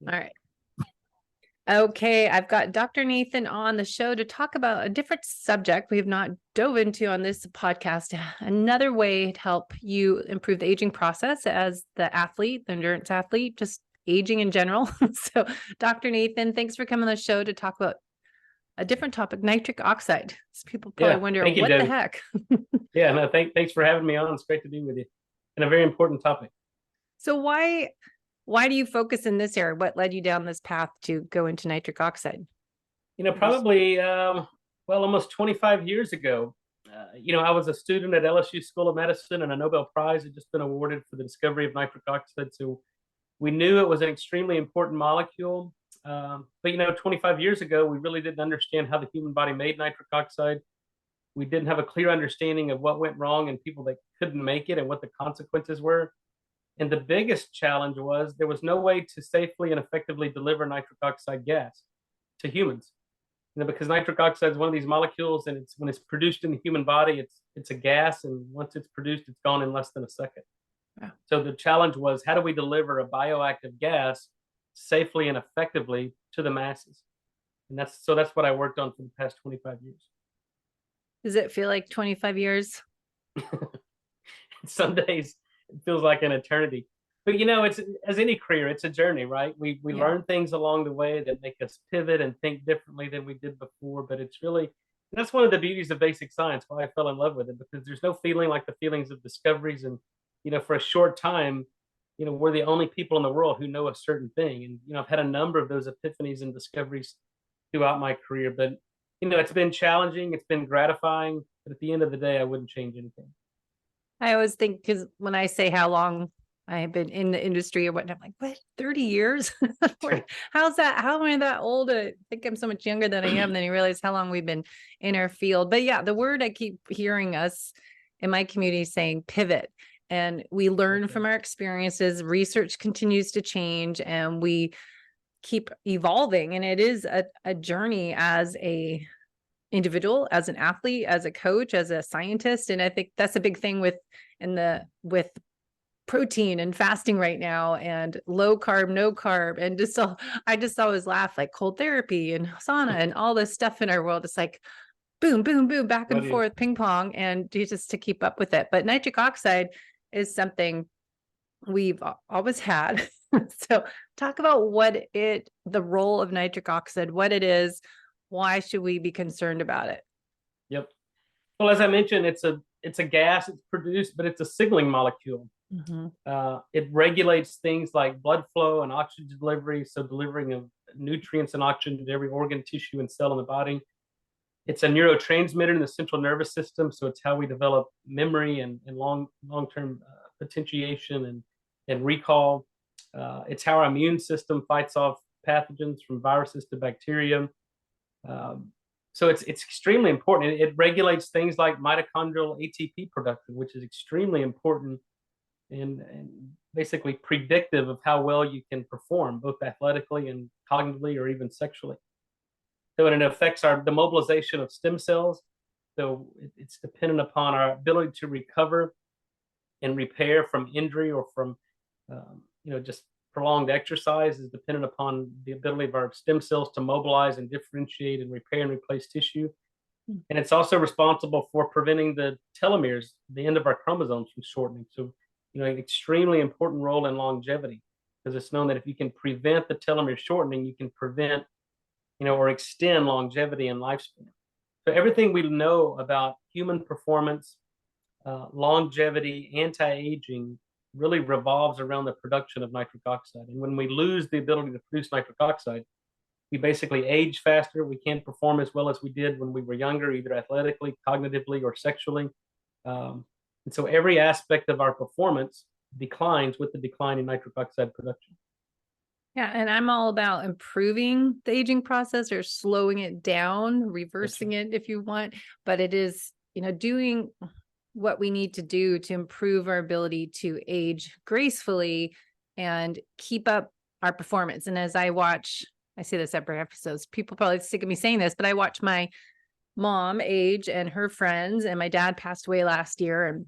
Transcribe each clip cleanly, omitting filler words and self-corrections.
All right. Okay, I've got Dr. Nathan on the show to talk about a different subject we have not dove into on this podcast. Another way to help you improve the aging process as the athlete, the endurance athlete, just aging in general. So, Dr. Nathan, thanks for coming on the show to talk about a different topic, nitric oxide. So people probably wonder, Thank you, what the Debbie. heck? Thanks for having me on. It's great to be with you, and a very important topic. So why do you focus in this area? What led you down this path to go into nitric oxide? Probably almost 25 years ago. I was a student at LSU School of Medicine, and a Nobel Prize had just been awarded for the discovery of nitric oxide. So we knew it was an extremely important molecule. But 25 years ago, we really didn't understand how the human body made nitric oxide. We didn't have a clear understanding of what went wrong in people that couldn't make it and what the consequences were. And the biggest challenge was there was no way to safely and effectively deliver nitric oxide gas to humans. Because nitric oxide is one of these molecules, and when it's produced in the human body, it's a gas, and once it's produced, it's gone in less than a second. Yeah. So the challenge was, how do we deliver a bioactive gas safely and effectively to the masses? And that's what I worked on for the past 25 years. Does it feel like 25 years? Some days it feels like an eternity. But it's, as any career, it's a journey, right? We learn things along the way that make us pivot and think differently than we did before. But that's one of the beauties of basic science, why I fell in love with it, because there's no feeling like the feelings of discoveries. And for a short time, we're the only people in the world who know a certain thing. And I've had a number of those epiphanies and discoveries throughout my career. But it's been challenging, it's been gratifying, but at the end of the day, I wouldn't change anything. I always think, because when I say how long I have been in the industry or whatnot, I'm like, what, 30 years? How's that? How am I that old? I think I'm so much younger than I am. Then you realize how long we've been in our field. But yeah, the word I keep hearing us in my community saying pivot. And we learn from our experiences. Research continues to change, and we keep evolving. And it is a journey as a individual, as an athlete, as a coach, as a scientist. And I think that's a big thing with protein and fasting right now, and low carb, no carb. And I just always laugh, like cold therapy and sauna and all this stuff in our world. It's like boom, boom, boom, back and forth, ping pong, and just to keep up with it. But nitric oxide is something we've always had. So talk about the role of nitric oxide, what it is, why should we be concerned about it? Yep. Well, as I mentioned, it's a gas, it's produced, but it's a signaling molecule. Mm-hmm. It regulates things like blood flow and oxygen delivery, so delivering of nutrients and oxygen to every organ, tissue, and cell in the body. It's a neurotransmitter in the central nervous system, so it's how we develop memory and long-term potentiation and recall. It's how our immune system fights off pathogens, from viruses to bacteria. So it's extremely important. It regulates things like mitochondrial ATP production, which is extremely important and basically predictive of how well you can perform, both athletically and cognitively, or even sexually. So it affects the mobilization of stem cells. So it's dependent upon our ability to recover and repair from injury, or from just prolonged exercise is dependent upon the ability of our stem cells to mobilize and differentiate and repair and replace tissue. And it's also responsible for preventing the telomeres, the end of our chromosomes, from shortening. So, an extremely important role in longevity, because it's known that if you can prevent the telomere shortening, you can prevent, or extend longevity and lifespan. So everything we know about human performance, longevity, anti-aging, really revolves around the production of nitric oxide. And when we lose the ability to produce nitric oxide, we basically age faster. We can't perform as well as we did when we were younger, either athletically, cognitively, or sexually. And so every aspect of our performance declines with the decline in nitric oxide production. Yeah, and I'm all about improving the aging process, or slowing it down, reversing it if you want. But it is, doing what we need to do to improve our ability to age gracefully and keep up our performance. And as I say this every episode, people probably sick of me saying this, but I watch my mom age and her friends, and my dad passed away last year. And,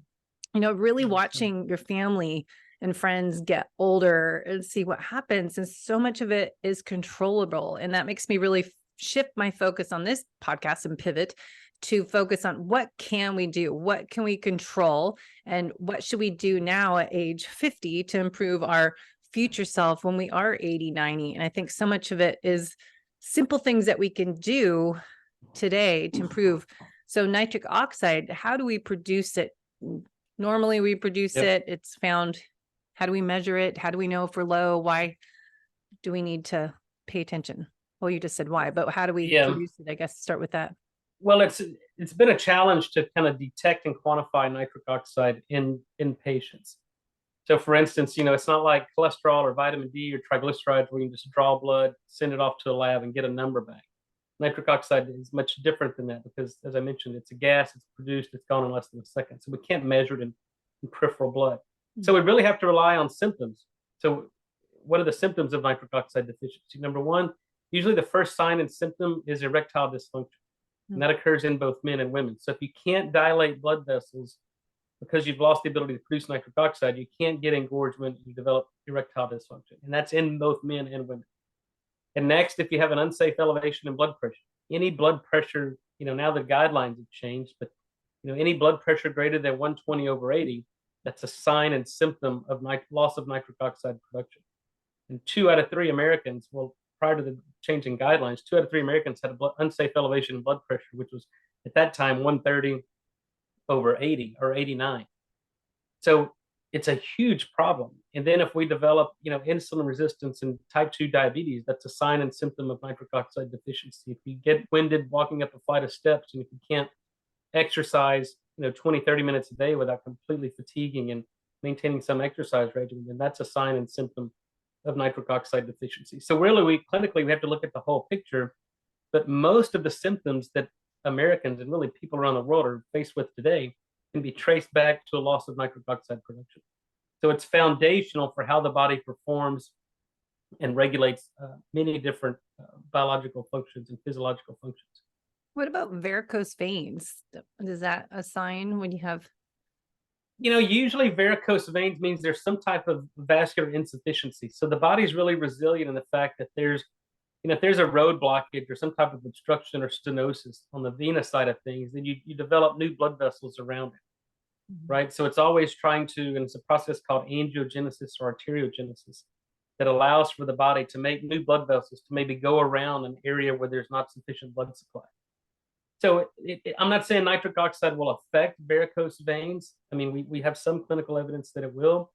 really watching your family and friends get older and see what happens. And so much of it is controllable. And that makes me really shift my focus on this podcast and pivot to focus on what can we do? What can we control? And what should we do now at age 50 to improve our future self when we are 80, 90? And I think so much of it is simple things that we can do today to improve. So nitric oxide, how do we produce it? Normally we produce it, it's found. How do we measure it? How do we know if we're low? Why do we need to pay attention? Well, you just said why, but how do we produce it? I guess start with that. Well, it's been a challenge to kind of detect and quantify nitric oxide in patients. So for instance, it's not like cholesterol or vitamin D or triglycerides where you can just draw blood, send it off to a lab and get a number back. Nitric oxide is much different than that because, as I mentioned, it's a gas, it's produced, it's gone in less than a second. So we can't measure it in peripheral blood. So we really have to rely on symptoms. So what are the symptoms of nitric oxide deficiency? Number one, usually the first sign and symptom is erectile dysfunction. And that occurs in both men and women. So if you can't dilate blood vessels because you've lost the ability to produce nitric oxide, you can't get engorgement, you develop erectile dysfunction. And that's in both men and women. And next, if you have an unsafe elevation in blood pressure, any blood pressure, now the guidelines have changed, but any blood pressure greater than 120/80, that's a sign and symptom of loss of nitric oxide production. And 2 out of 3 Americans, well, prior to the changing guidelines, 2 out of 3 Americans had an unsafe elevation in blood pressure, which was at that time 130/80 or 89. So it's a huge problem. And then if we develop, insulin resistance and type 2 diabetes, that's a sign and symptom of nitric oxide deficiency. If you get winded walking up a flight of steps and if you can't exercise, 20, 30 minutes a day without completely fatiguing and maintaining some exercise regimen, then that's a sign and symptom of nitric oxide deficiency. So really, clinically, we have to look at the whole picture, but most of the symptoms that Americans and really people around the world are faced with today can be traced back to a loss of nitric oxide production. So it's foundational for how the body performs and regulates many different biological functions and physiological functions. What about varicose veins? Is that a sign when you have? Usually varicose veins means there's some type of vascular insufficiency. So the body's really resilient in the fact that there's, if there's a road blockage or some type of obstruction or stenosis on the venous side of things, then you develop new blood vessels around it, right? So it's always trying to, and it's a process called angiogenesis or arteriogenesis that allows for the body to make new blood vessels to maybe go around an area where there's not sufficient blood supply. So I'm not saying nitric oxide will affect varicose veins. I mean, we have some clinical evidence that it will,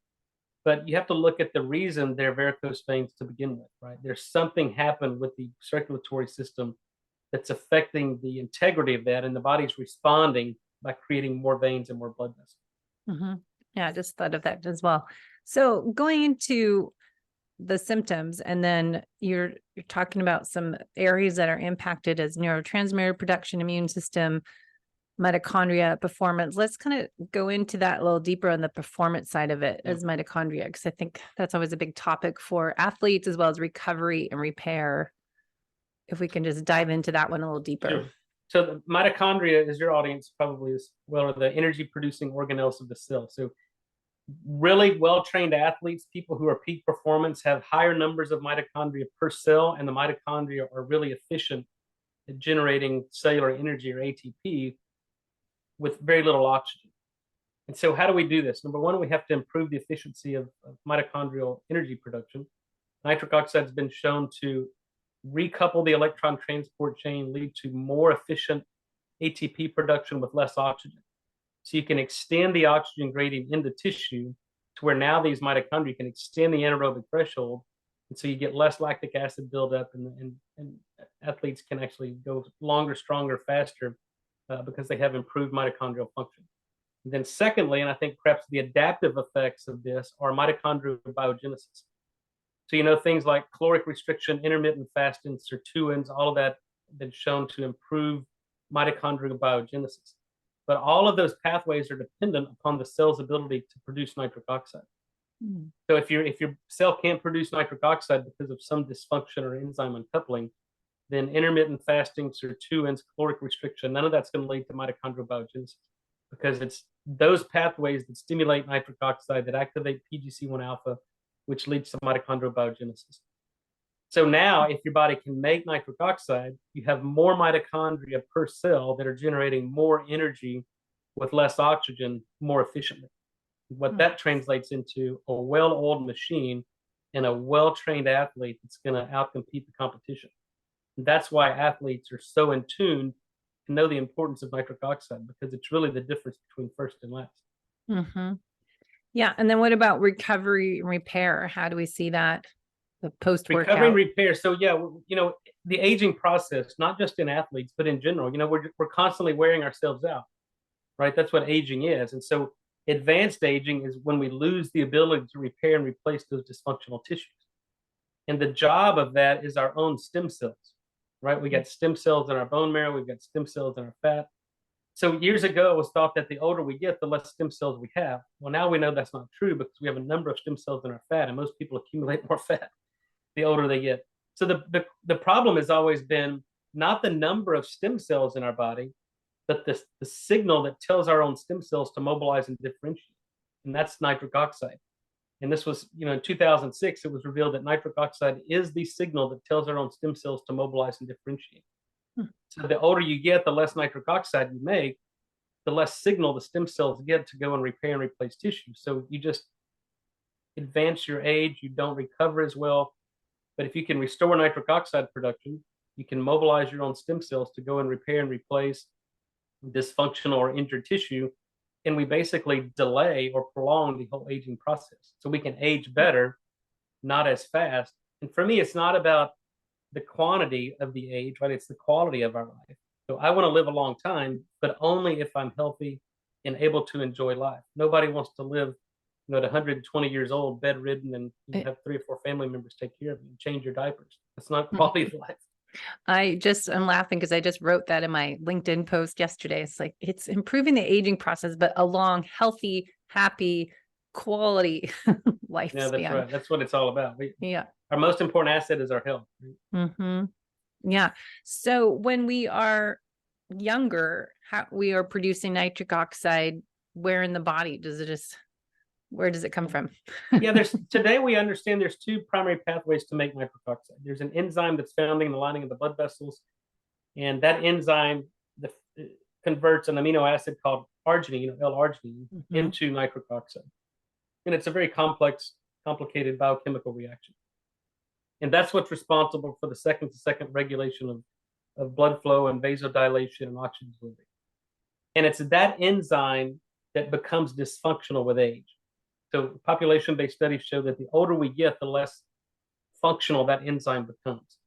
but you have to look at the reason they're varicose veins to begin with, right? There's something happened with the circulatory system that's affecting the integrity of that, and the body's responding by creating more veins and more blood vessels. Yeah, I just thought of that as well. So going into the symptoms, and then you're talking about some areas that are impacted as neurotransmitter production, immune system, mitochondria, performance. Let's kind of go into that a little deeper on the performance side of it as mitochondria, because I think that's always a big topic for athletes as well as recovery and repair. If we can just dive into that one a little deeper. Sure. So the mitochondria, as your audience probably is well, are the energy producing organelles of the cell. So really well-trained athletes, people who are peak performance, have higher numbers of mitochondria per cell, and the mitochondria are really efficient at generating cellular energy or ATP with very little oxygen. And so how do we do this? Number one, we have to improve the efficiency of mitochondrial energy production. Nitric oxide has been shown to recouple the electron transport chain, lead to more efficient ATP production with less oxygen. So you can extend the oxygen gradient into tissue to where now these mitochondria can extend the anaerobic threshold. And so you get less lactic acid buildup, and athletes can actually go longer, stronger, faster because they have improved mitochondrial function. And then secondly, and I think perhaps the adaptive effects of this are mitochondrial biogenesis. So, things like caloric restriction, intermittent fasting, sirtuins, all of that have been shown to improve mitochondrial biogenesis. But all of those pathways are dependent upon the cell's ability to produce nitric oxide. So if your cell can't produce nitric oxide because of some dysfunction or enzyme uncoupling, then intermittent fasting, sirtuins, caloric restriction, none of that's going to lead to mitochondrial biogenesis. because it's those pathways that stimulate nitric oxide that activate PGC1 alpha, that stimulate nitric oxide, that activate PGC1 alpha, which leads to mitochondrial biogenesis. So now, if your body can make nitric oxide, you have more mitochondria per cell that are generating more energy with less oxygen more efficiently. What that translates into a well-oiled machine and a well-trained athlete that's going to outcompete the competition. And that's why athletes are so in tune to know the importance of nitric oxide, because it's really the difference between first and last. Mm-hmm. Yeah. And then what about recovery and repair? How do we see that? The post-workout recovery and repair. So yeah, the aging process, not just in athletes, but in general, we're constantly wearing ourselves out, right? That's what aging is. And so advanced aging is when we lose the ability to repair and replace those dysfunctional tissues. And the job of that is our own stem cells, right? We got stem cells in our bone marrow, we've got stem cells in our fat. So years ago, it was thought that the older we get, the less stem cells we have. Well, now we know that's not true, because we have a number of stem cells in our fat, and most people accumulate more fat the older they get. So the problem has always been not the number of stem cells in our body, but the signal that tells our own stem cells to mobilize and differentiate. And that's nitric oxide. And this was, in 2006, it was revealed that nitric oxide is the signal that tells our own stem cells to mobilize and differentiate. So the older you get, the less nitric oxide you make, the less signal the stem cells get to go and repair and replace tissue. So you just advance your age, you don't recover as well. But if you can restore nitric oxide production, you can mobilize your own stem cells to go and repair and replace dysfunctional or injured tissue. And we basically delay or prolong the whole aging process. So we can age better, not as fast. And for me, it's not about the quantity of the age, right? It's the quality of our life. So I want to live a long time, but only if I'm healthy and able to enjoy life. Nobody wants to live at 120 years old, bedridden, and have 3 or 4 family members take care of you and change your diapers. That's not quality of life. I'm laughing because I just wrote that in my LinkedIn post yesterday. It's like, it's improving the aging process, but a long, healthy, happy, quality lifespan. Yeah, that's right. That's what it's all about. Our most important asset is our health. Mm-hmm. Yeah. So when we are younger, we are producing nitric oxide, where in the body where does it come from? Yeah, today we understand there's 2 primary pathways to make nitric oxide. There's an enzyme that's found in the lining of the blood vessels, and that enzyme converts an amino acid called arginine, L-arginine, into nitric oxide. And it's a very complicated biochemical reaction. And that's what's responsible for the second-to-second regulation of blood flow and vasodilation and oxygen delivery. And it's that enzyme that becomes dysfunctional with age. So population-based studies show that the older we get, the less functional that enzyme becomes.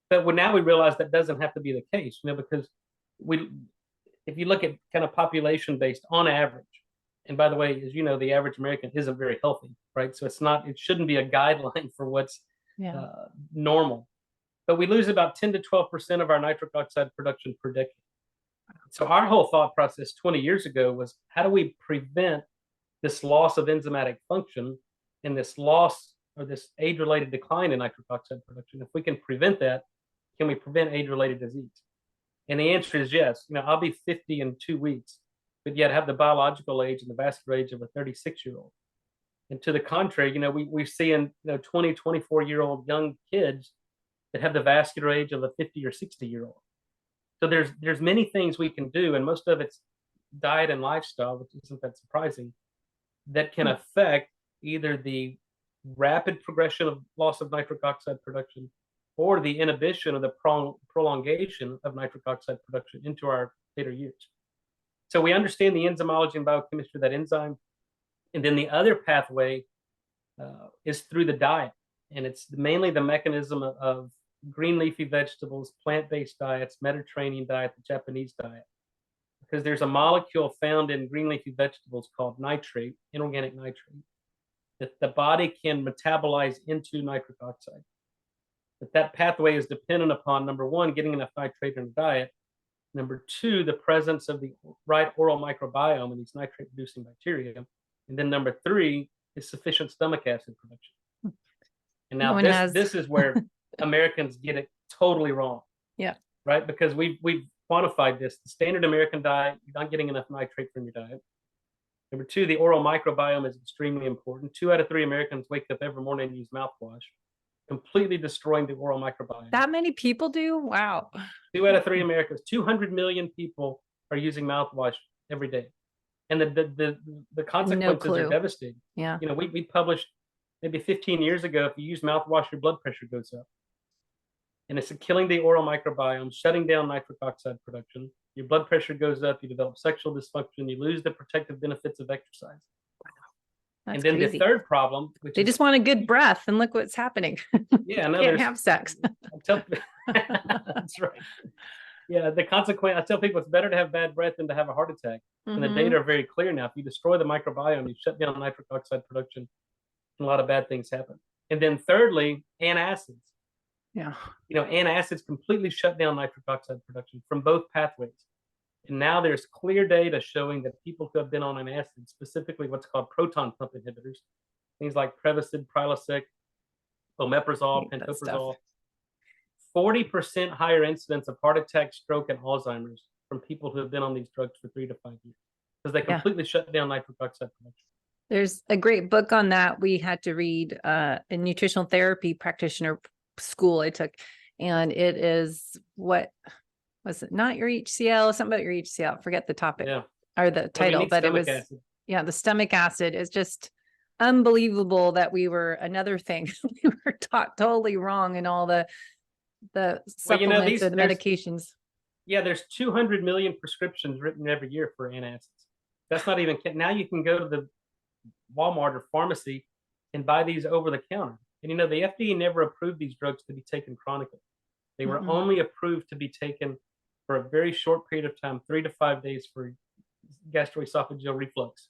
But now we realize that doesn't have to be the case, because if you look at kind of population-based on average, and by the way, as you know, the average American isn't very healthy, right? So it shouldn't be a guideline for what's normal. But we lose about 10 to 12% of our nitric oxide production per decade. So our whole thought process 20 years ago was, how do we prevent this loss of enzymatic function and this loss or this age-related decline in nitric oxide production? If we can prevent that, can we prevent age-related disease? And the answer is yes. I'll be 50 in 2 weeks, but yet have the biological age and the vascular age of a 36-year-old. And to the contrary, we're seeing 20, 24-year-old young kids that have the vascular age of a 50 or 60-year-old. So there's many things we can do, and most of it's diet and lifestyle, which isn't that surprising, that can affect either the rapid progression of loss of nitric oxide production or the inhibition of the prolongation of nitric oxide production into our later years. So we understand the enzymology and biochemistry of that enzyme. And then the other pathway is through the diet. And it's mainly the mechanism of green leafy vegetables, plant-based diets, Mediterranean diet, the Japanese diet. Because there's a molecule found in green leafy vegetables called nitrate, inorganic nitrate, that the body can metabolize into nitric oxide. But that pathway is dependent upon, number 1, getting enough nitrate in the diet. Number 2, the presence of the right oral microbiome and these nitrate-producing bacteria. And then number 3 is sufficient stomach acid production. And now this is where Americans get it totally wrong. Yeah. Right? Because we've quantified this. The standard American diet, you're not getting enough nitrate from your diet. Number two, the oral microbiome is extremely important. 2 out of 3 Americans wake up every morning and use mouthwash, completely destroying the oral microbiome. That many people do? Wow. 2 out of 3 Americans, 200 million people are using mouthwash every day. And the consequences are devastating. Yeah. You know, we published maybe 15 years ago, if you use mouthwash, your blood pressure goes up. And it's killing the oral microbiome, shutting down nitric oxide production. Your blood pressure goes up, you develop sexual dysfunction, you lose the protective benefits of exercise. That's and then crazy. the third problem, which they just want a good breath, and look what's happening. Yeah, no, Can't have sex. That's right. Yeah, the consequence, I tell people it's better to have bad breath than to have a heart attack. And the data are very clear now. If you destroy the microbiome, you shut down nitric oxide production, and a lot of bad things happen. And then thirdly, antacids. Yeah. You know, antacids completely shut down nitric oxide production from both pathways. And now there's clear data showing that people who have been on an acid, specifically what's called proton pump inhibitors, things like Prevacid, Prilosec, omeprazole, pantoprazole, 40% higher incidence of heart attack, stroke, and Alzheimer's from people who have been on these drugs for 3 to 5 years, because they completely shut down nitric oxide production. There's a great book on that. We had to read a nutritional therapy practitioner school I took, and it is what was it? Not your HCl, something about your HCl. Forget the topic or the title, but it was acid. The stomach acid is just unbelievable that we were another thing we were taught totally wrong in all the supplements or the medications. Yeah, there's 200 million prescriptions written every year for antacids. That's not even, now you can go to the Walmart or pharmacy and buy these over the counter. And you know, the FDA never approved these drugs to be taken chronically. They were only approved to be taken for a very short period of time, 3 to 5 days, for gastroesophageal reflux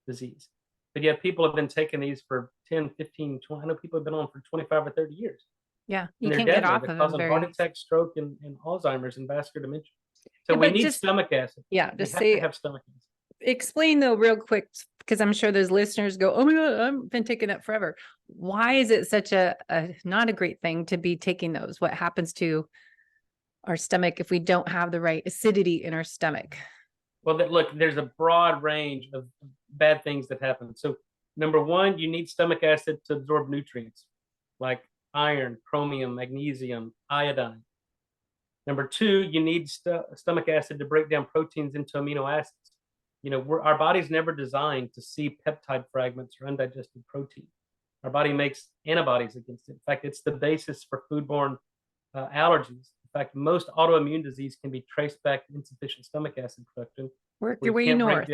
disease. But yet people have been taking these for 10, 15, 20, I know people have been on for 25 or 30 years. Yeah, you can't get off of them. Causing heart attack, stroke, and Alzheimer's and vascular dementia. So we need stomach acid. Yeah, just say, have stomach acid. Explain though real quick, because I'm sure those listeners go, oh my God, I've been taking that forever. Why is it such a not a great thing to be taking those? What happens to our stomach if we don't have the right acidity in our stomach? Well, look, there's a broad range of bad things that happen. So number one, you need stomach acid to absorb nutrients like iron, chromium, magnesium, iodine. Number two, you need stomach acid to break down proteins into amino acids. You know, our body's never designed to see peptide fragments or undigested protein. Our body makes antibodies against it. In fact, it's the basis for foodborne allergies. In fact, most autoimmune disease can be traced back to insufficient stomach acid production. Work your way north.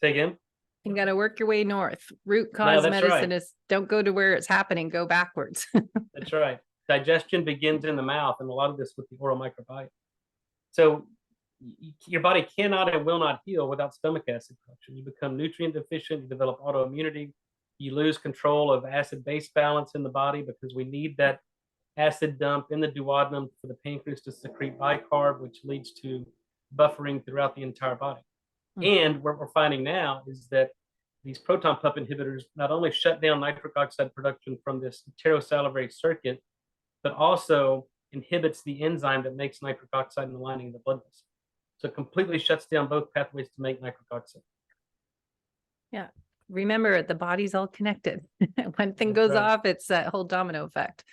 Say again? You got to work your way north. Root cause medicine is don't go to where it's happening, go backwards. That's right. Digestion begins in the mouth, and a lot of this with the oral microbiome. So your body cannot and will not heal without stomach acid production. You become nutrient deficient, you develop autoimmunity, you lose control of acid-base balance in the body, because we need that acid dump in the duodenum for the pancreas to secrete bicarb, which leads to buffering throughout the entire body. And what we're finding now is that these proton pump inhibitors not only shut down nitric oxide production from this enterosalivary circuit, but also inhibits the enzyme that makes nitric oxide in the lining of the blood vessel. So it completely shuts down both pathways to make nitric oxide. Yeah. Remember, the body's all connected. One thing goes off, it's that whole domino effect.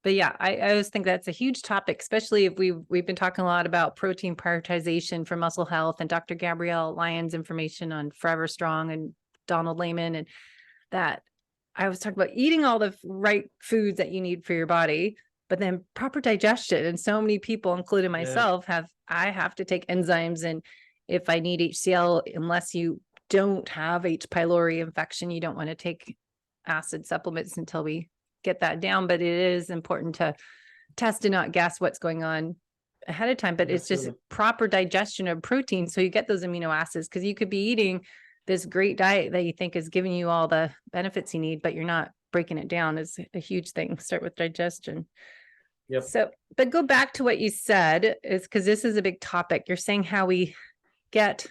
But yeah, I always think that's a huge topic, especially if we've been talking a lot about protein prioritization for muscle health, and Dr. Gabrielle Lyon's information on Forever Strong and Donald Layman, and that I was talking about eating all the right foods that you need for your body, but then proper digestion. And so many people, including myself, I have to take enzymes. And if I need HCl, unless you don't have H. pylori infection, you don't want to take acid supplements until we get that down. But it is important to test and not guess what's going on ahead of time. But it's just proper digestion of protein, so you get those amino acids, because you could be eating this great diet that you think is giving you all the benefits you need, but you're not breaking it down. Is a huge thing. Start with digestion. Yep. So, but go back to what you said, is because this is a big topic. You're saying how we get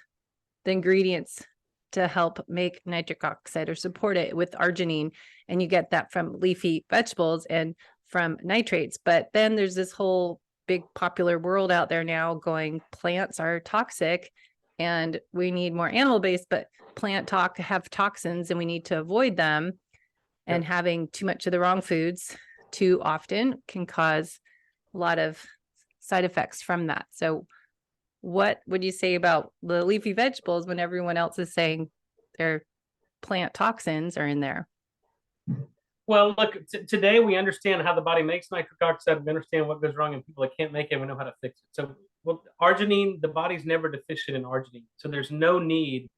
the ingredients to help make nitric oxide or support it with arginine, and you get that from leafy vegetables and from nitrates. But then there's this whole big popular world out there now going, plants are toxic and we need more animal-based, but have toxins and we need to avoid them. And having too much of the wrong foods too often can cause a lot of side effects from that. So what would you say about the leafy vegetables when everyone else is saying their plant toxins are in there? Well, look, today we understand how the body makes nitric oxide. We understand what goes wrong in people that can't make it. We know how to fix it. So, well, arginine, the body's never deficient in arginine. So there's no need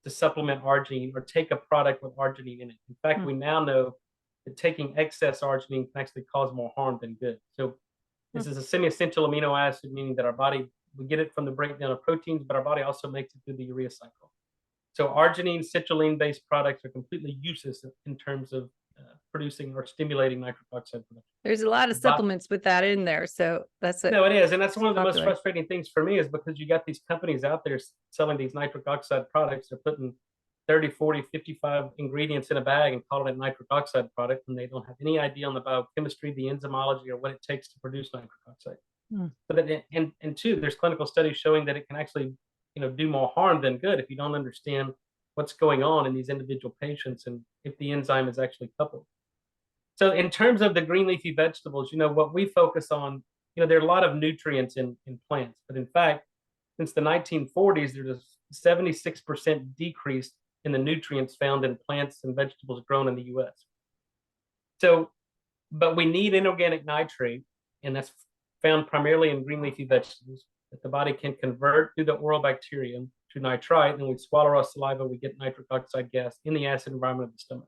to supplement arginine or take a product with arginine in it. In fact, we now know that taking excess arginine can actually cause more harm than good. So this is a semi-essential amino acid, meaning that our body, we get it from the breakdown of proteins, but our body also makes it through the urea cycle. So arginine, citrulline-based products are completely useless in terms of producing or stimulating nitric oxide production. There's a lot of supplements with that in there. So that's what. No, it is. And that's one of the popular. most frustrating things for me, is because you got these companies out there selling these nitric oxide products. They're putting 30, 40, 55 ingredients in a bag and calling it nitric oxide product. And they don't have any idea on the biochemistry, the enzymology, or what it takes to produce nitric oxide. But and two, there's clinical studies showing that it can actually, do more harm than good if you don't understand what's going on in these individual patients and if the enzyme is actually coupled. So in terms of the green leafy vegetables, what we focus on, there are a lot of nutrients in plants, but in fact, since the 1940s, there's a 76% decrease in the nutrients found in plants and vegetables grown in the US. So, but we need inorganic nitrate, and that's found primarily in green leafy vegetables, that the body can convert through the oral bacterium to nitrite, and we swallow our saliva, we get nitric oxide gas in the acid environment of the stomach.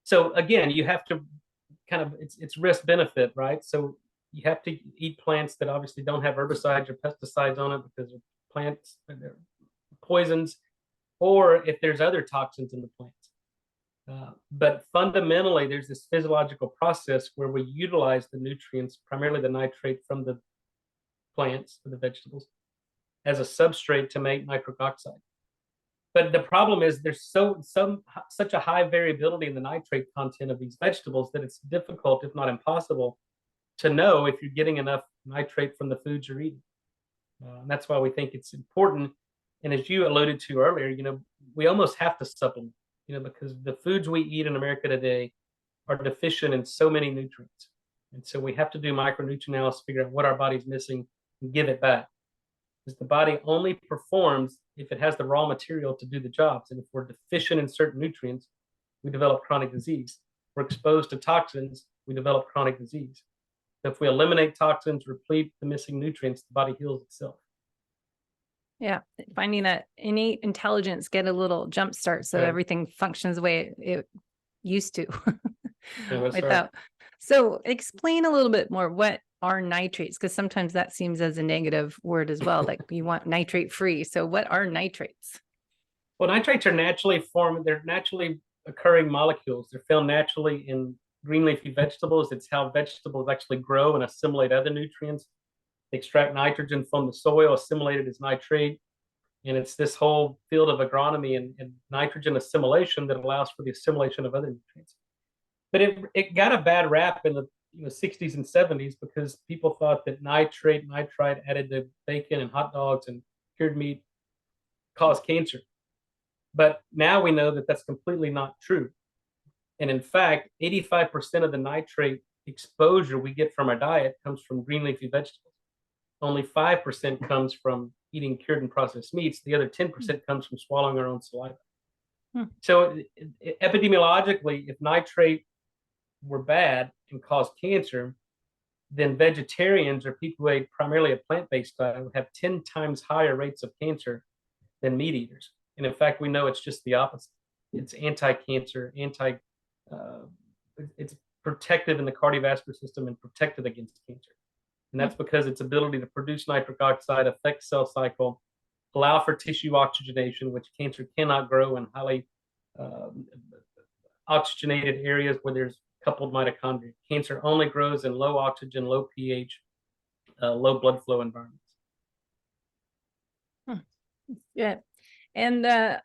So again, you have to it's risk benefit, right? So you have to eat plants that obviously don't have herbicides or pesticides on it because they're plants, they're poisons, or if there's other toxins in the plants. But fundamentally, there's this physiological process where we utilize the nutrients, primarily the nitrate from the plants or the vegetables, as a substrate to make nitric oxide. But the problem is there's such a high variability in the nitrate content of these vegetables that it's difficult, if not impossible, to know if you're getting enough nitrate from the foods you're eating. And that's why we think it's important. And as you alluded to earlier, we almost have to supplement, because the foods we eat in America today are deficient in so many nutrients. And so we have to do micronutrient analysis, figure out what our body's missing, and give it back. Because the body only performs if it has the raw material to do the jobs. And if we're deficient in certain nutrients, we develop chronic disease. If we're exposed to toxins, we develop chronic disease. So if we eliminate toxins, replete the missing nutrients, the body heals itself. Yeah, finding that innate intelligence, get a little jump start so everything functions the way it used to. Without. So explain a little bit more, what are nitrates? Because sometimes that seems as a negative word as well, like you want nitrate free. So what are nitrates? Well, nitrates are naturally formed, they're naturally occurring molecules. They're found naturally in green leafy vegetables. It's how vegetables actually grow and assimilate other nutrients. They extract nitrogen from the soil, assimilate it as nitrate. And it's this whole field of agronomy and nitrogen assimilation that allows for the assimilation of other nutrients. But it got a bad rap in the 60s and 70s because people thought that nitrite added to bacon and hot dogs and cured meat caused cancer. But now we know that that's completely not true. And in fact, 85% of the nitrate exposure we get from our diet comes from green leafy vegetables. Only 5% comes from eating cured and processed meats. The other 10% comes from swallowing our own saliva. So epidemiologically, if nitrate were bad and caused cancer, then vegetarians or people who ate primarily a plant-based diet would have 10 times higher rates of cancer than meat eaters. And in fact, we know it's just the opposite. It's anti-cancer, it's protective in the cardiovascular system and protective against cancer. And that's because its ability to produce nitric oxide, affect cell cycle, allow for tissue oxygenation, which cancer cannot grow in highly oxygenated areas where there's coupled mitochondria. Cancer only grows in low oxygen, low pH, low blood flow environments. Yeah. And the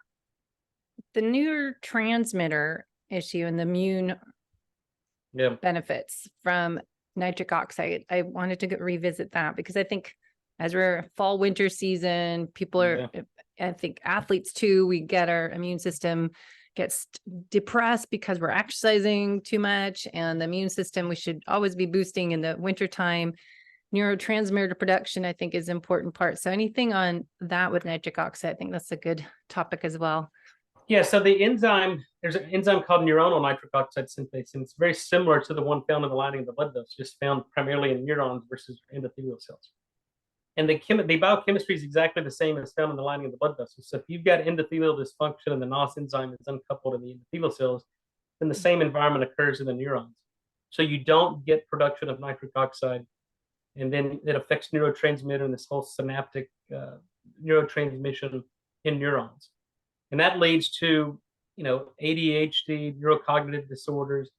neurotransmitter issue and the immune benefits from nitric oxide. I wanted to revisit that because I think as we're fall winter season, people are, I think athletes too, we get our immune system gets depressed because we're exercising too much, and the immune system we should always be boosting in the winter time. Neurotransmitter production, I think, is an important part. So anything on that with nitric oxide, I think that's a good topic as well. Yeah, so the enzyme, there's an enzyme called neuronal nitric oxide synthase, and it's very similar to the one found in the lining of the blood vessels, just found primarily in neurons versus endothelial cells. And the biochemistry is exactly the same as found in the lining of the blood vessels. So if you've got endothelial dysfunction and the NOS enzyme is uncoupled in the endothelial cells, then the same environment occurs in the neurons. So you don't get production of nitric oxide, and then it affects neurotransmitter and this whole synaptic neurotransmission in neurons. And that leads to, ADHD, neurocognitive disorders.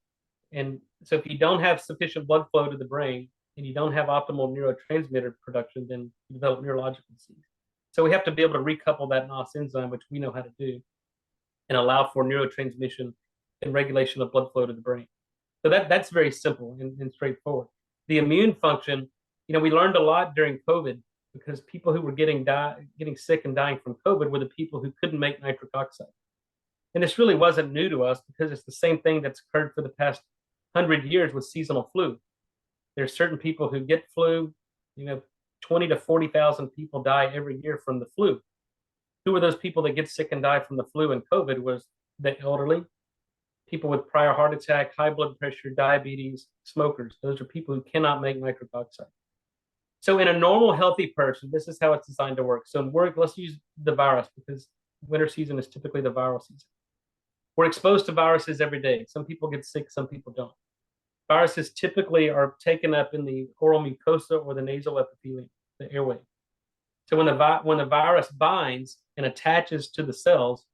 And so if you don't have sufficient blood flow to the brain and you don't have optimal neurotransmitter production, then you develop neurological disease. So we have to be able to recouple that NOS enzyme, which we know how to do, and allow for neurotransmission and regulation of blood flow to the brain. So that's very simple and straightforward. The immune function, we learned a lot during COVID, because people who were getting sick and dying from COVID were the people who couldn't make nitric oxide. And this really wasn't new to us, because it's the same thing that's occurred for the past 100 years with seasonal flu. There's certain people who get flu, 20 to 40,000 people die every year from the flu. Who are those people that get sick and die from the flu and COVID? Was the elderly, people with prior heart attack, high blood pressure, diabetes, smokers. Those are people who cannot make nitric oxide. So in a normal, healthy person, this is how it's designed to work. So in work, let's use the virus, because winter season is typically the viral season. We're exposed to viruses every day. Some people get sick, some people don't. Viruses typically are taken up in the oral mucosa or the nasal epithelium, the airway. So when the virus binds and attaches to the cells,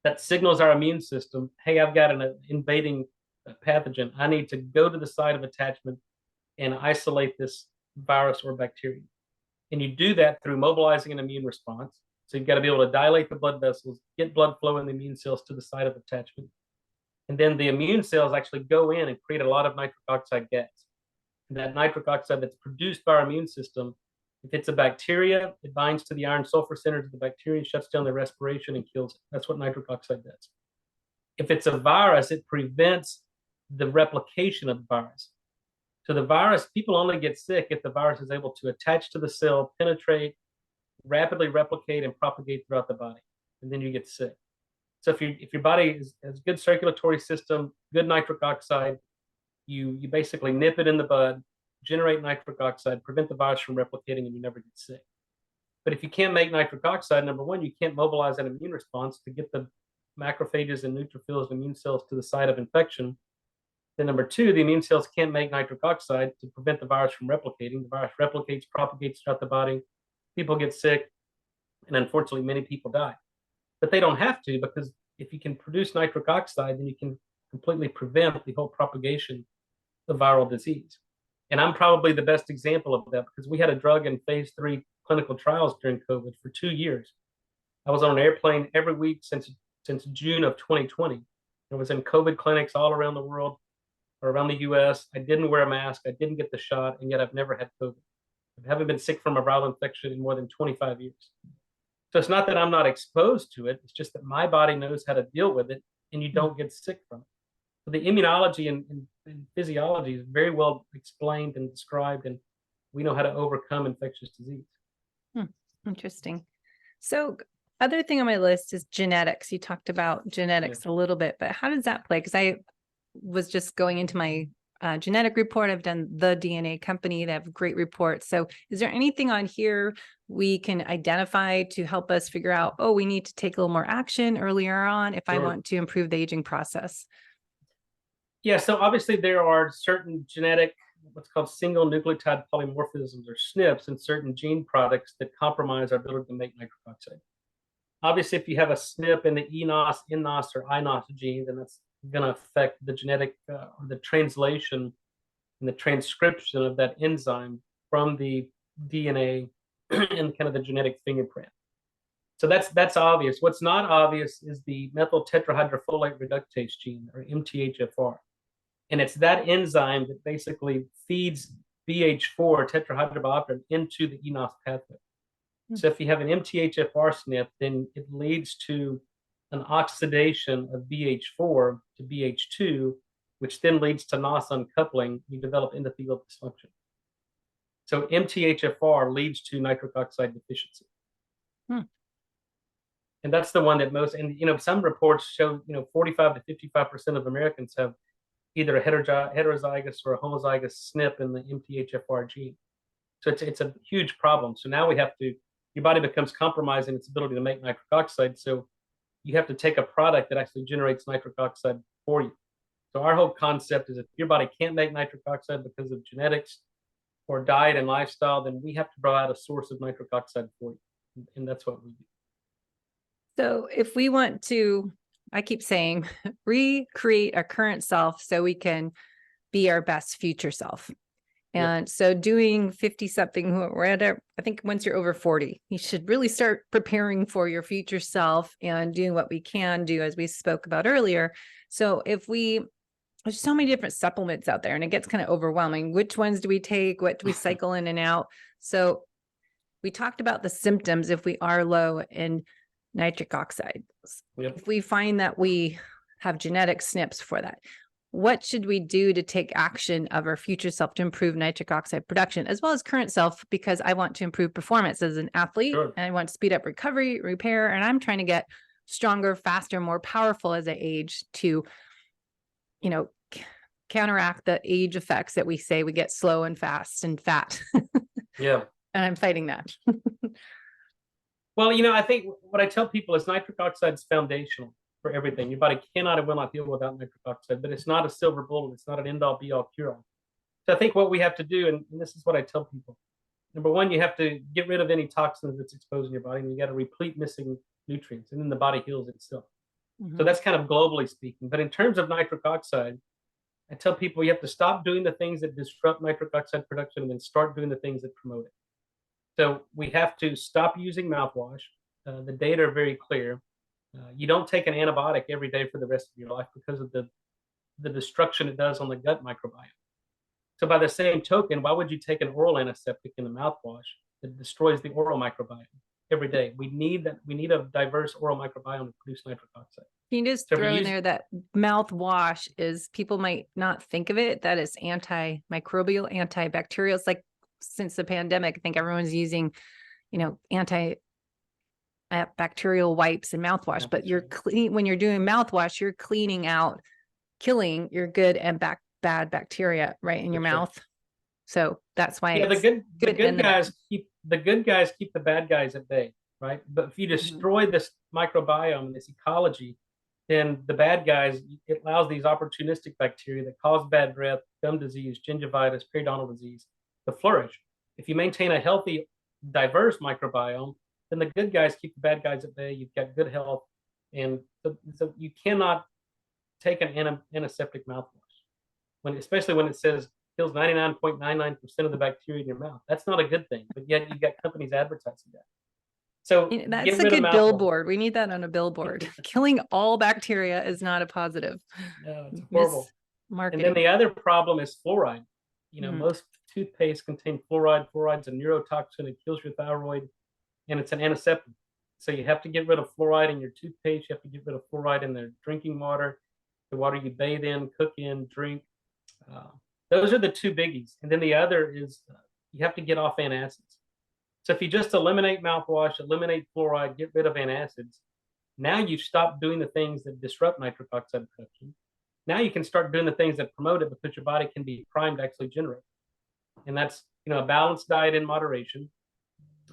that signals our immune system, hey, I've got an invading pathogen. I need to go to the site of attachment and isolate this virus or bacteria. And you do that through mobilizing an immune response. So you've got to be able to dilate the blood vessels, get blood flow in the immune cells to the site of attachment. And then the immune cells actually go in and create a lot of nitric oxide gas. And that nitric oxide that's produced by our immune system, if it's a bacteria, it binds to the iron sulfur centers of the bacteria, shuts down their respiration and kills it. That's what nitric oxide does. If it's a virus, it prevents the replication of the virus. So the virus, people only get sick if the virus is able to attach to the cell, penetrate, rapidly replicate, and propagate throughout the body. And then you get sick. So if your body has good circulatory system, good nitric oxide, you basically nip it in the bud, generate nitric oxide, prevent the virus from replicating, and you never get sick. But if you can't make nitric oxide, number one, you can't mobilize an immune response to get the macrophages and neutrophils and immune cells to the site of infection. Then number two, the immune cells can't make nitric oxide to prevent the virus from replicating. The virus replicates, propagates throughout the body. People get sick, and unfortunately, many people die. But they don't have to, because if you can produce nitric oxide, then you can completely prevent the whole propagation of viral disease. And I'm probably the best example of that, because we had a drug in phase 3 clinical trials during COVID for 2 years. I was on an airplane every week since June of 2020. I was in COVID clinics all around the world, or around the US. I didn't wear a mask. I didn't get the shot, and yet I've never had COVID. I haven't been sick from a viral infection in more than 25 years. So it's not that I'm not exposed to it. It's just that my body knows how to deal with it, and you don't get sick from it. So the immunology and physiology is very well explained and described, and we know how to overcome infectious disease. Interesting. So other thing on my list is genetics. You talked about genetics a little bit, but how does that play? Because I was just going into my genetic report. I've done the DNA company. They have great reports. So is there anything on here we can identify to help us figure out, oh, we need to take a little more action earlier on if I want to improve the aging process? Yeah, so obviously there are certain genetic, what's called single nucleotide polymorphisms, or SNPs, in certain gene products that compromise our ability to make nitric oxide. Obviously, if you have a SNP in the eNOS, nNOS, or iNOS gene, then that's going to affect the genetic or the translation and the transcription of that enzyme from the DNA and kind of the genetic fingerprint. So that's obvious. What's not obvious is the methyl tetrahydrofolate reductase gene, or MTHFR. And it's that enzyme that basically feeds BH4 tetrahydrobiopterin into the eNOS pathway. So if you have an MTHFR SNP, then it leads to an oxidation of BH4 to BH2, which then leads to NOS uncoupling. You develop endothelial dysfunction. So MTHFR leads to nitric oxide deficiency. And that's the one that most, and some reports show 45 to 55% of Americans have either a heterozygous or a homozygous SNP in the MTHFR gene. So it's a huge problem. So now your body becomes compromised in its ability to make nitric oxide. So you have to take a product that actually generates nitric oxide for you. So our whole concept is if your body can't make nitric oxide because of genetics or diet and lifestyle, then we have to provide a source of nitric oxide for you. And that's what we do. So if we want to, I keep saying, recreate our current self so we can be our best future self. And so doing 50 something, I think once you're over 40, you should really start preparing for your future self and doing what we can do, as we spoke about earlier. So there's so many different supplements out there and it gets kind of overwhelming. Which ones do we take? What do we cycle in and out? So we talked about the symptoms if we are low in nitric oxide. If we find that we have genetic SNPs for that, what should we do to take action of our future self to improve nitric oxide production, as well as current self? Because I want to improve performance as an athlete, and I want to speed up recovery, repair, and I'm trying to get stronger, faster, more powerful as I age to, counteract the age effects that we say we get slow and fast and fat. And I'm fighting that. Well, I think what I tell people is nitric oxide is foundational for everything. Your body cannot and will not heal without nitric oxide, but it's not a silver bullet. It's not an end-all be-all cure-all. So I think what we have to do, and this is what I tell people, number one, you have to get rid of any toxins that's exposed in your body, and you got to replete missing nutrients, and then the body heals itself. So that's kind of globally speaking. But in terms of nitric oxide, I tell people you have to stop doing the things that disrupt nitric oxide production and then start doing the things that promote it. So we have to stop using mouthwash. The data are very clear. You don't take an antibiotic every day for the rest of your life because of the destruction it does on the gut microbiome. So by the same token, why would you take an oral antiseptic in the mouthwash that destroys the oral microbiome every day? We need a diverse oral microbiome to produce nitric oxide. Can you just throw in there that mouthwash is, people might not think of it, that is antimicrobial, antibacterial. It's like, since the pandemic, I think everyone's using, antibacterial wipes and mouthwash, but you're clean when you're doing mouthwash, you're cleaning out, killing your good and bad bacteria right in your mouth. So that's why the good guys keep the bad guys at bay, right? But if you destroy this microbiome, this ecology, then the bad guys, it allows these opportunistic bacteria that cause bad breath, gum disease, gingivitis, periodontal disease to flourish. If you maintain a healthy, diverse microbiome, then the good guys keep the bad guys at bay. You've got good health, and so you cannot take an antiseptic mouthwash, especially when it says kills 99.99% of the bacteria in your mouth. That's not a good thing, but yet you've got companies advertising that. So that's a good billboard. We need that on a billboard. Killing all bacteria is not a positive. No, it's horrible. Marketing. And then the other problem is fluoride. Most toothpaste contain fluoride. Fluoride's a neurotoxin. It kills your thyroid, and it's an antiseptic. So you have to get rid of fluoride in your toothpaste. You have to get rid of fluoride in the drinking water, the water you bathe in, cook in, drink. Those are the two biggies. And then the other is you have to get off antacids. So if you just eliminate mouthwash, eliminate fluoride, get rid of antacids, now you've stopped doing the things that disrupt nitric oxide production. Now you can start doing the things that promote it because your body can be primed to actually generate. And that's, a balanced diet in moderation,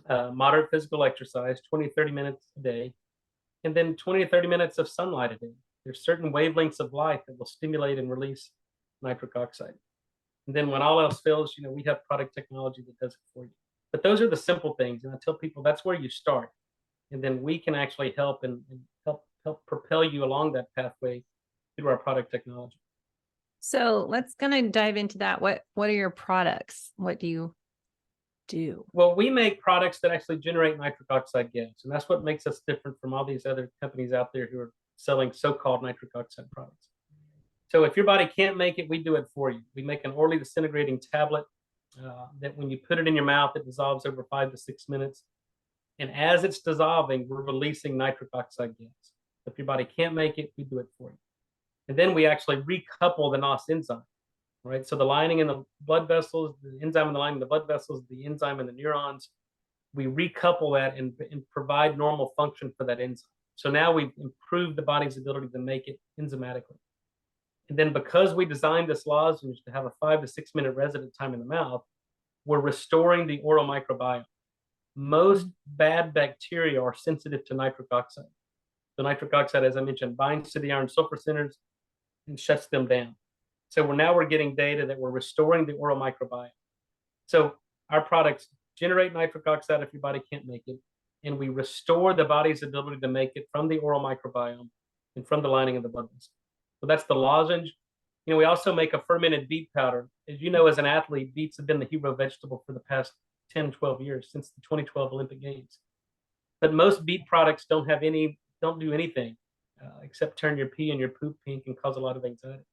moderate physical exercise, 20 to 30 minutes a day, and then 20 to 30 minutes of sunlight a day. There's certain wavelengths of light that will stimulate and release nitric oxide. And then when all else fails, we have product technology that does it for you. But those are the simple things. And I tell people that's where you start. And then we can actually help and help propel you along that pathway through our product technology. So let's kind of dive into that. What are your products? What do you do? Well, we make products that actually generate nitric oxide gas. And that's what makes us different from all these other companies out there who are selling so-called nitric oxide products. So if your body can't make it, we do it for you. We make an orally disintegrating tablet that when you put it in your mouth, it dissolves over 5 to 6 minutes. And as it's dissolving, we're releasing nitric oxide gas. If your body can't make it, we do it for you. And then we actually recouple the NOS enzyme, right? So the lining in the blood vessels, the enzyme in the lining of the blood vessels, the enzyme in the neurons, we recouple that and provide normal function for that enzyme. So now we've improved the body's ability to make it enzymatically. And then because we designed this lozenge to have a 5 to 6 minute resident time in the mouth, we're restoring the oral microbiome. Most bad bacteria are sensitive to nitric oxide. The nitric oxide, as I mentioned, binds to the iron sulfur centers and shuts them down. So we're getting data that we're restoring the oral microbiome. So our products generate nitric oxide if your body can't make it, and we restore the body's ability to make it from the oral microbiome and from the lining of the blood vessel. So that's the lozenge. We also make a fermented beet powder. As you know, as an athlete, beets have been the hero vegetable for the past 10, 12 years, since the 2012 Olympic Games. But most beet products don't do anything except turn your pee and your poop pink and cause a lot of anxiety.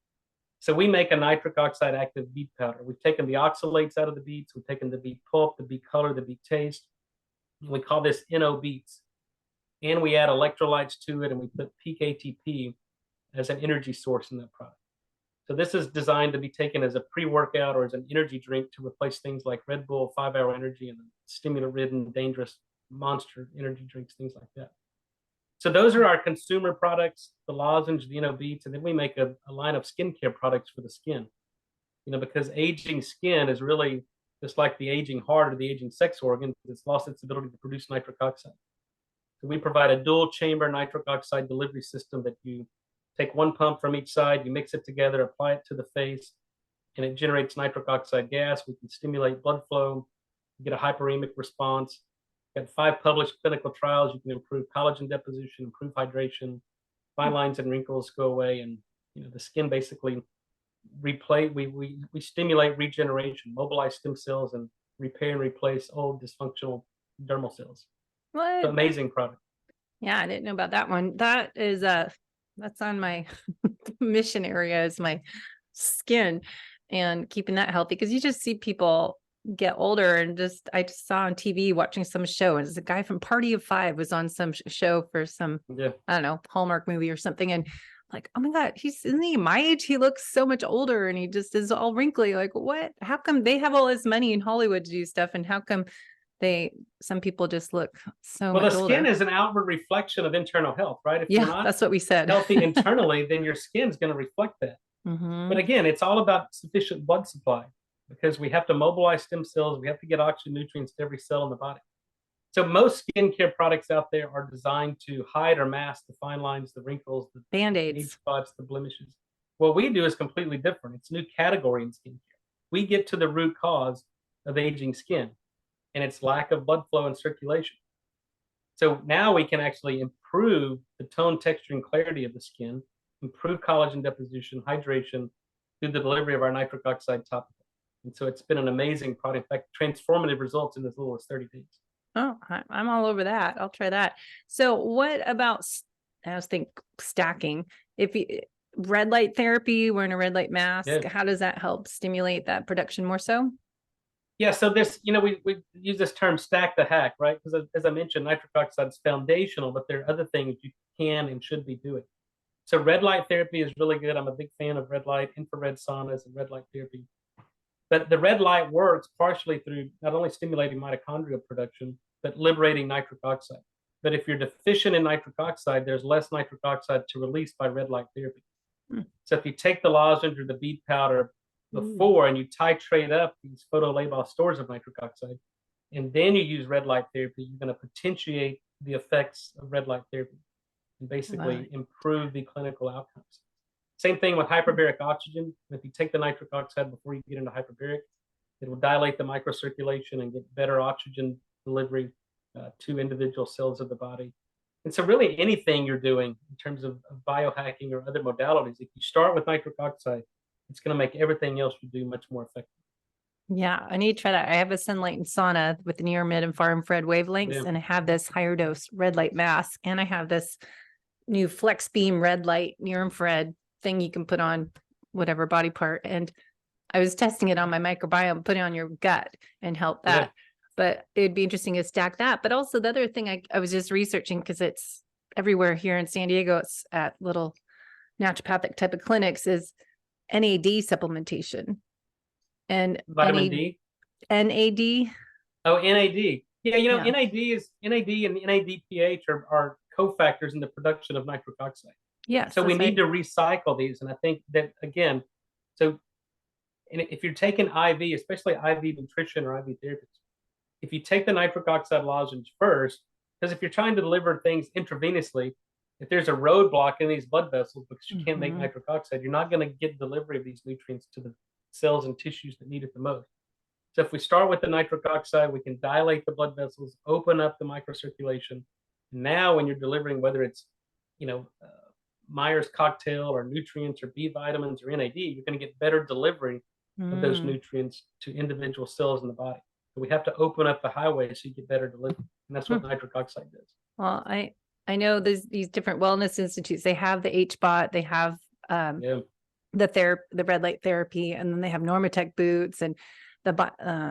So we make a nitric oxide active beet powder. We've taken the oxalates out of the beets. We've taken the beet pulp, the beet color, the beet taste. And we call this NO beets. And we add electrolytes to it, and we put peak ATP as an energy source in that product. So this is designed to be taken as a pre-workout or as an energy drink to replace things like Red Bull, 5 Hour Energy, and stimulant-ridden, dangerous Monster energy drinks, things like that. So those are our consumer products, the lozenge, the NO beets, and then we make a line of skincare products for the skin. Because aging skin is really just like the aging heart or the aging sex organ. It's lost its ability to produce nitric oxide. So we provide a dual chamber nitric oxide delivery system that you take one pump from each side, you mix it together, apply it to the face, and it generates nitric oxide gas. We can stimulate blood flow, get a hyperemic response. Got 5 published clinical trials. You can improve collagen deposition, improve hydration, fine lines and wrinkles go away, and the skin basically we stimulate regeneration, mobilize stem cells, and repair and replace old dysfunctional dermal cells. What? So amazing product. Yeah, I didn't know about that one. That is that's on my mission area, is my skin and keeping that healthy, because you just see people get older, and I just saw on TV watching some show, and it's a guy from Party of Five was on some show for some I don't know, Hallmark movie or something, and like, oh my God, isn't he my age? He looks so much older, and he just is all wrinkly. Like, what? How come they have all this money in Hollywood to do stuff, and how come some people just look so much older? Well, the skin is an outward reflection of internal health, right? If you're not that's what we said. Healthy internally, then your skin's going to reflect that. But again, it's all about sufficient blood supply, because we have to mobilize stem cells. We have to get oxygen, nutrients to every cell in the body. So most skincare products out there are designed to hide or mask the fine lines, the wrinkles, the Band-Aids, age spots, the blemishes. What we do is completely different. It's a new category in skincare. We get to the root cause of aging skin, and it's lack of blood flow and circulation. So now we can actually improve the tone, texture, and clarity of the skin, improve collagen deposition, hydration through the delivery of our nitric oxide topical. And so it's been an amazing product, in fact, transformative results in as little as 30 days. Oh, I'm all over that. I'll try that. So what about, I was thinking stacking, red light therapy, wearing a red light mask, how does that help stimulate that production more so? Yeah, so this, we use this term stack the hack, right? Because as I mentioned, nitric oxide is foundational, but there are other things you can and should be doing. So red light therapy is really good. I'm a big fan of red light, infrared saunas, and red light therapy. But the red light works partially through not only stimulating mitochondrial production, but liberating nitric oxide. But if you're deficient in nitric oxide, there's less nitric oxide to release by red light therapy. So if you take the lozenge or the beet powder before and you titrate up these photolabile stores of nitric oxide, and then you use red light therapy, you're going to potentiate the effects of red light therapy and basically improve the clinical outcomes. Same thing with hyperbaric oxygen. If you take the nitric oxide before you get into hyperbaric, it will dilate the microcirculation and get better oxygen delivery to individual cells of the body. And so really anything you're doing in terms of biohacking or other modalities, if you start with nitric oxide, it's going to make everything else you do much more effective. Yeah, I need to try that. I have a sunlight and sauna with the near, mid, and far infrared wavelengths, and I have this higher dose red light mask, and I have this new flex beam red light near infrared thing you can put on whatever body part. And I was testing it on my microbiome, put it on your gut and help that. Okay. But it'd be interesting to stack that. But also the other thing I was just researching, because it's everywhere here in San Diego, it's at little naturopathic type of clinics, is NAD supplementation. And Vitamin D. NAD. Oh, NAD. Yeah, you know, Yeah. NAD and NADPH are cofactors in the production of nitric oxide. Yes. So we that's need right. to recycle these. And I think that, again, so if you're taking IV, especially IV nutrition or IV therapies, if you take the nitric oxide lozenge first, because if you're trying to deliver things intravenously, if there's a roadblock in these blood vessels because you can't make Mhm. nitric oxide, you're not going to get delivery of these nutrients to the cells and tissues that need it the most. So if we start with the nitric oxide, we can dilate the blood vessels, open up the microcirculation. Now, when you're delivering, whether it's, you know, Myers cocktail or nutrients or B vitamins or NAD, you're going to get better delivery of those Mm. nutrients to individual cells in the body. So we have to open up the highway so you get better delivery, and that's what nitric oxide does. Well, I know there's these different wellness institutes. They have the HBOT, they have Yeah. the red light therapy, and then they have Normatec boots and the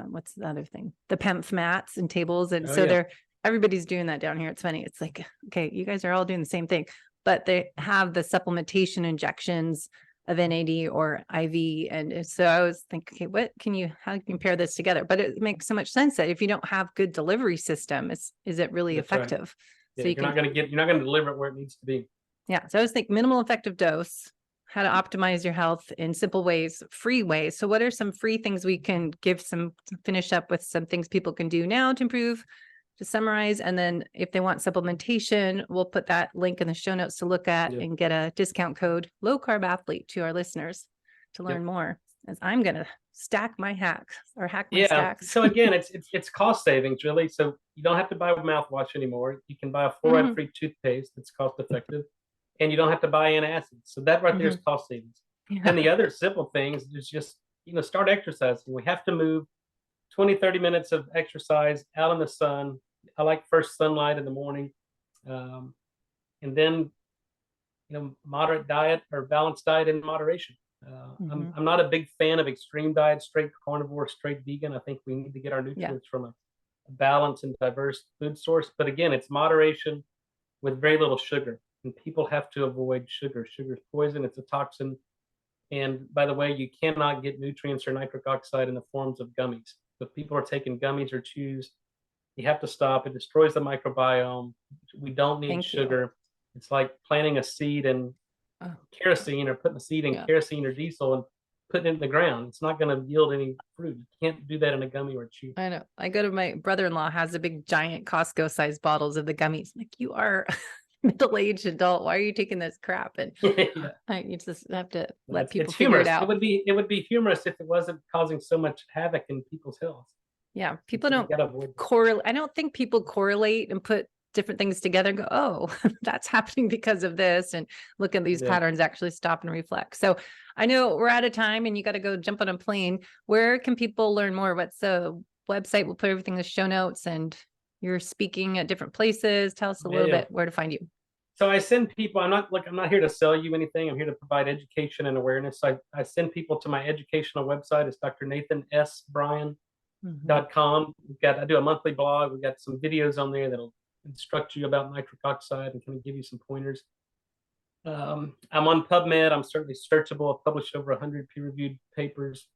what's the other thing? The PEMF mats and tables. And Oh, so yeah. everybody's doing that down here. It's funny. It's like, okay, you guys are all doing the same thing, but they have the supplementation injections of NAD or IV. And so I was thinking, okay, how can you compare this together? But it makes so much sense that if you don't have good delivery system, is it really That's right. effective? Yeah, So you're not going to deliver it where it needs to be. yeah. So I was thinking minimal effective dose, how to optimize your health in simple ways, free ways. So what are some free things we can finish up with some things people can do now to improve, to summarize? And then if they want supplementation, we'll put that link in the show notes to look at and get a discount code, low carb athlete, to our listeners to learn more, as I'm going to stack my hacks or hack my stacks. So again, it's cost savings really. So you don't have to buy mouthwash anymore. You can buy a fluoride-free toothpaste that's cost effective, and you don't have to buy antacids. So that right there is cost savings. Yeah. And the other simple things is just, start exercising. We have to move 20, 30 minutes of exercise out in the sun. I like first sunlight in the morning. And then, moderate diet or balanced diet in moderation. I'm not a big fan of extreme diet, straight carnivore, straight vegan. I think we need to get our nutrients from a balanced and diverse food source. But again, it's moderation with very little sugar. And people have to avoid sugar. Sugar is poison. It's a toxin. And by the way, you cannot get nutrients or nitric oxide in the forms of gummies. If people are taking gummies or chews, you have to stop. It destroys the microbiome. We don't need sugar. It's like planting a seed in kerosene, or putting a seed in kerosene or diesel and putting it in the ground. It's not going to yield any fruit. You can't do that in a gummy or a chew. I know. I go to my brother-in-law has a big giant Costco sized bottles of the gummies. I'm like, you are middle-aged adult. Why are you taking this crap? And you just have to let people figure it out. It would be humorous if it wasn't causing so much havoc in people's health. Yeah. People don't correlate. I don't think people correlate and put different things together and go, oh, that's happening because of this. And look at these patterns actually stop and reflect. So I know we're out of time and you got to go jump on a plane. Where can people learn more? What's the website? We'll put everything in the show notes, and you're speaking at different places. Tell us a little bit where to find you. So I send people, I'm not here to sell you anything. I'm here to provide education and awareness. I send people to my educational website. It's drnathansbryan.com. I do a monthly blog. We've got some videos on there that'll instruct you about nitric oxide and kind of give you some pointers. I'm on PubMed. I'm certainly searchable. I've published over 100 peer-reviewed papers.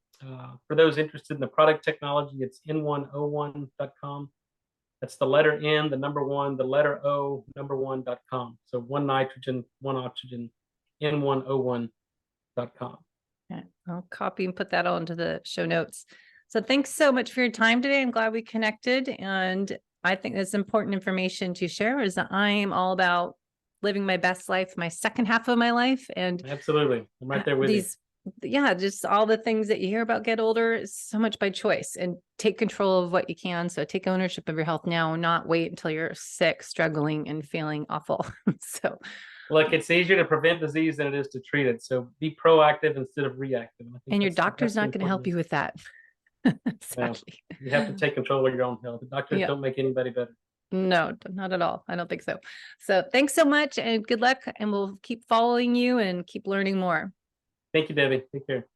For those interested in the product technology, it's n101.com. That's the letter N, the number one, the letter O, number one.com. So one nitrogen, one oxygen, n101.com. Okay. I'll copy and put that all into the show notes. So thanks so much for your time today. I'm glad we connected. And I think that's important information to share, is that I am all about living my best life, my second half of my life. And absolutely, I'm right there with you. Just all the things that you hear about get older is so much by choice, and take control of what you can. So take ownership of your health now, not wait until you're sick, struggling, and feeling awful. So look, it's easier to prevent disease than it is to treat it. So be proactive instead of reactive. And your doctor's not going to help you with that. Exactly. You have to take control of your own health. The doctors don't make anybody better. No, not at all. I don't think so. So thanks so much and good luck. And we'll keep following you and keep learning more. Thank you, Debbie. Take care.